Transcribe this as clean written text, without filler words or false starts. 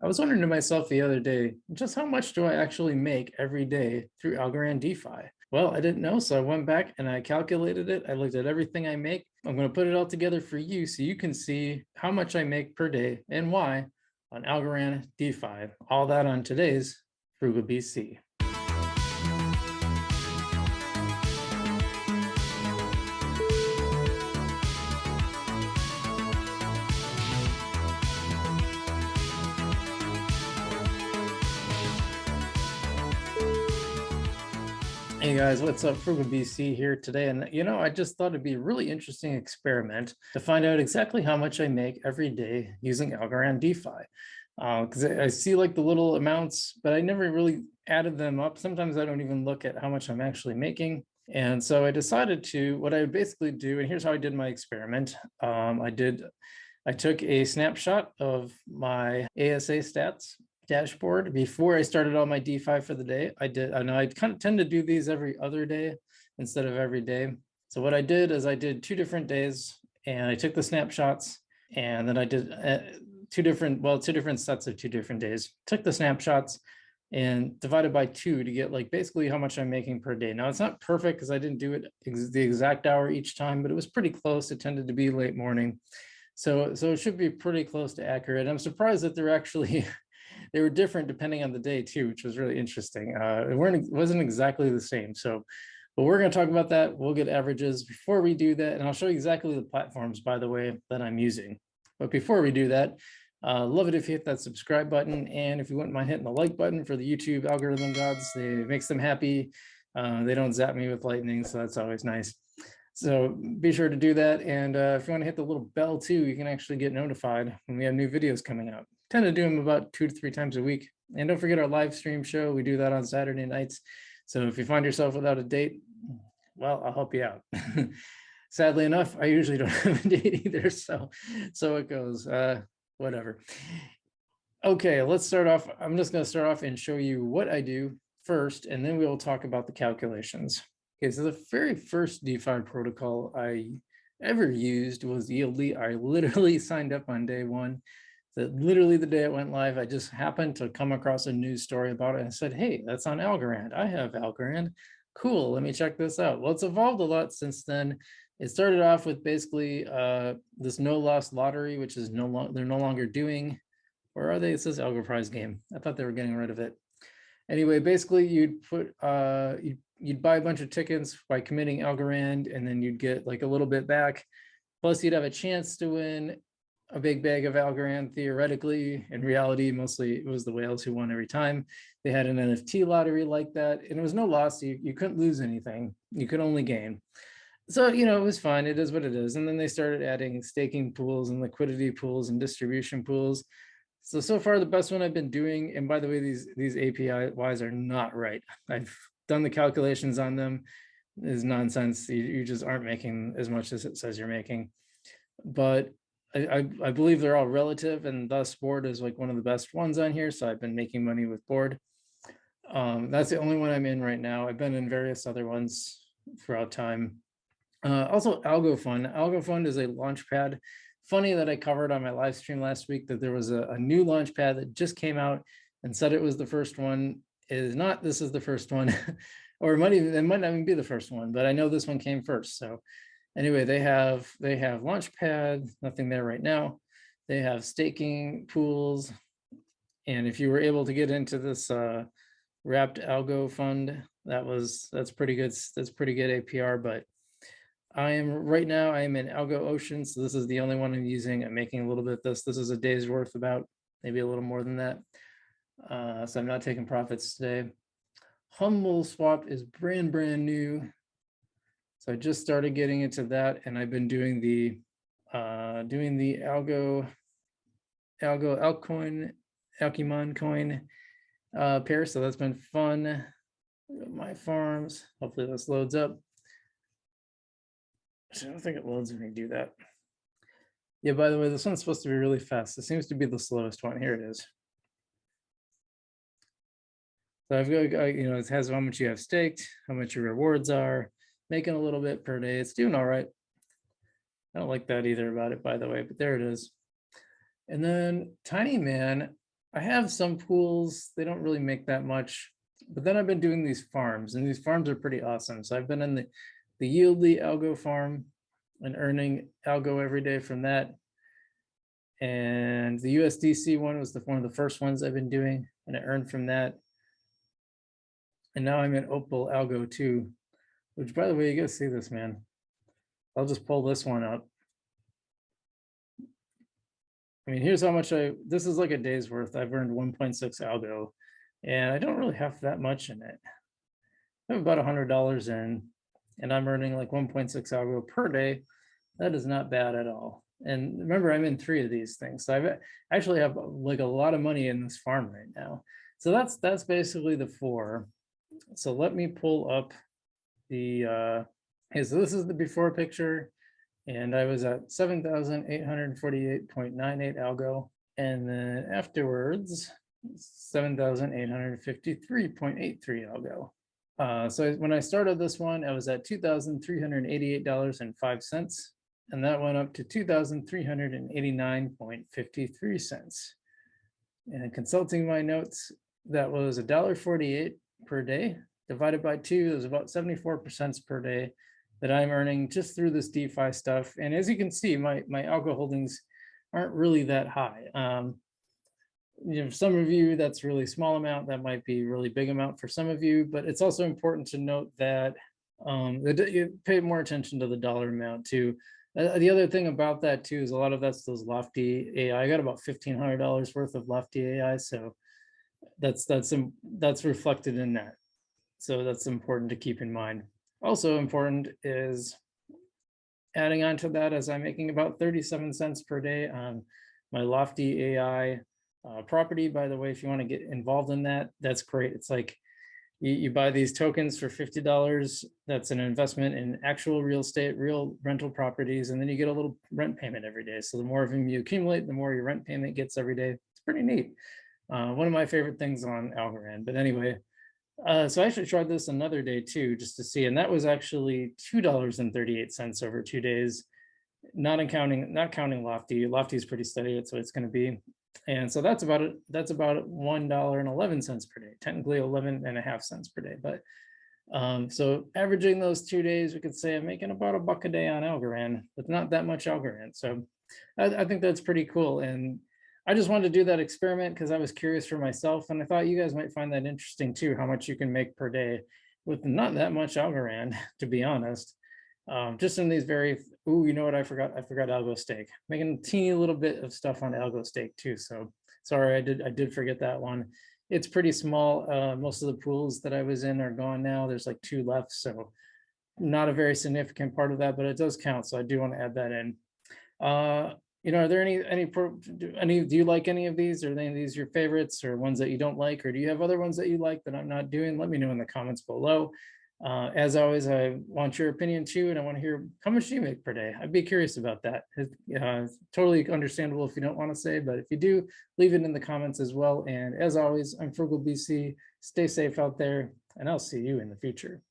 I was wondering to myself the other day, just how much do I actually make every day through Algorand DeFi? Well, I didn't know, so I went back and I calculated it. I looked at everything I make. I'm going to put it all together for you so you can see how much I make per day and why on Algorand DeFi. All that on today's Frugal BC. Hey guys, what's up? Frugal BC here today. And I just thought it'd be a really interesting experiment to find out exactly how much I make every day using Algorand DeFi. Because I see like the little amounts, but I never really added them up. Sometimes I don't even look at how much I'm actually making. And so I decided what I would basically do, and here's how I did my experiment. I took a snapshot of my ASA stats dashboard before I started all my DeFi for the day. I know I kind of tend to do these every other day instead of every day. So what I did is I did 2 different days and I took the snapshots, and then I did two different sets of 2 different days. Took the snapshots and divided by 2 to get like basically how much I'm making per day. Now it's not perfect because I didn't do it the exact hour each time, but it was pretty close. It tended to be late morning. So it should be pretty close to accurate. I'm surprised that they're actually they were different depending on the day too, which was really interesting. It wasn't exactly the same. But we're going to talk about that. We'll get averages before we do that. And I'll show you exactly the platforms, by the way, that I'm using. But before we do that, love it if you hit that subscribe button. And if you wouldn't mind hitting the like button for the YouTube algorithm gods, it makes them happy. They don't zap me with lightning, so that's always nice. So be sure to do that. And if you want to hit the little bell too, you can actually get notified when we have new videos coming out. Tend to do them about 2 to 3 times a week. And don't forget our live stream show. We do that on Saturday nights. So if you find yourself without a date, well, I'll help you out. Sadly enough, I usually don't have a date either. So it goes, whatever. Okay, let's start off. I'm just going to start off and show you what I do first, and then we'll talk about the calculations. Okay, so the very first DeFi protocol I ever used was Yieldy. I literally signed up on day 1. Literally the day it went live, I just happened to come across a news story about it and said, hey, that's on Algorand. I have Algorand. Cool, let me check this out. Well, it's evolved a lot since then. It started off with basically this no loss lottery, which is they're no longer doing. Where are they? It says Algo Prize Game. I thought they were getting rid of it. Anyway, basically you'd you'd buy a bunch of tickets by committing Algorand, and then you'd get like a little bit back. Plus you'd have a chance to win a big bag of Algorand theoretically. In reality, mostly it was the whales who won every time. They had an NFT lottery like that, and it was no loss. You couldn't lose anything. You could only gain. So, it was fine. It is what it is. And then they started adding staking pools and liquidity pools and distribution pools. So far the best one I've been doing, and by the way, these APIs are not right. I've done the calculations on them. Is nonsense. You just aren't making as much as it says you're making. But I believe they're all relative, and thus Board is like one of the best ones on here. So I've been making money with Board. That's the only one I'm in right now. I've been in various other ones throughout time. Also AlgoFund. AlgoFund is a launchpad. Funny that I covered on my live stream last week that there was a new launchpad that just came out and said it was the first one. It is not. This is the first one. Or it might not even be the first one, but I know this one came first. So anyway, they have Launchpad, nothing there right now. They have staking pools. And if you were able to get into this wrapped algo fund, that's pretty good. That's pretty good APR. But I am in Algo Ocean. So this is the only one I'm using. I'm making a little bit of this. This is a day's worth, about maybe a little more than that. So I'm not taking profits today. HumbleSwap is brand new. So I just started getting into that, and I've been doing the Algomon coin pair. So that's been fun. My farms. Hopefully this loads up. I don't think it loads when you do that. Yeah, by the way, this one's supposed to be really fast. It seems to be the slowest one. Here it is. So I've got, it has how much you have staked, how much your rewards are, making a little bit per day. It's doing all right. I don't like that either about it, by the way, but there it is. And then Tiny Man, I have some pools, they don't really make that much, but then I've been doing these farms, and these farms are pretty awesome. So I've been in the Yieldly algo farm and earning algo every day from that. And the USDC one was one of the first ones I've been doing, and I earned from that. And now I'm in Opal algo too, which, by the way, you guys see this, man. I'll just pull this one up. I mean, here's how much this is like a day's worth. I've earned 1.6 algo, and I don't really have that much in it. I have about $100 in, and I'm earning like 1.6 algo per day. That is not bad at all. And remember, I'm in 3 of these things. So I actually have like a lot of money in this farm right now. So that's basically the 4. So let me pull up the, okay, so this is the before picture, and I was at 7,848.98 algo. And then afterwards, 7,853.83 algo. So when I started this one, I was at $2,388.05, and that went up to $2,389.53. And consulting my notes, that was $1.48 per day divided by 2. It was about 74% per day that I'm earning just through this DeFi stuff. And as you can see, my algo holdings aren't really that high. Some of you, that's really small amount. That might be really big amount for some of you, but it's also important to note that you pay more attention to the dollar amount too. The other thing about that too is a lot of that's those lofty AI. I got about $1,500 worth of lofty AI, so that's reflected in that. So that's important to keep in mind. Also important is adding on to that, as I'm making about 37 cents per day on my lofty AI property. By the way, if you want to get involved in that, that's great. It's like you buy these tokens for $50. That's an investment in actual real estate, real rental properties, and then you get a little rent payment every day. So the more of them you accumulate, the more your rent payment gets every day. It's pretty neat. One of my favorite things on Algorand. But anyway, so I actually tried this another day too, just to see, and that was actually $2.38 over 2 days, not counting Lofty. Lofty is pretty steady, so it's going to be. And so that's about it. That's about $1.11 per day, technically 11.5 cents per day. But so averaging those 2 days, we could say I'm making about $1 a day on Algorand, but not that much Algorand. So I think that's pretty cool. And I just wanted to do that experiment because I was curious for myself, and I thought you guys might find that interesting too, how much you can make per day with not that much Algorand, to be honest. Just in these very, you know what, I forgot algo stake, making a teeny little bit of stuff on algo stake too. So sorry, I did forget that one. It's pretty small. Most of the pools that I was in are gone now. There's like 2 left, so not a very significant part of that, but it does count. So I do want to add that in. Are there any do you like any of these? Are any of these your favorites, or ones that you don't like, or do you have other ones that you like that I'm not doing? Let me know in the comments below. As always, I want your opinion too, and I want to hear how much do you make per day. I'd be curious about that. It's totally understandable if you don't want to say, but if you do, leave it in the comments as well. And as always, I'm Frugal BC. Stay safe out there, and I'll see you in the future.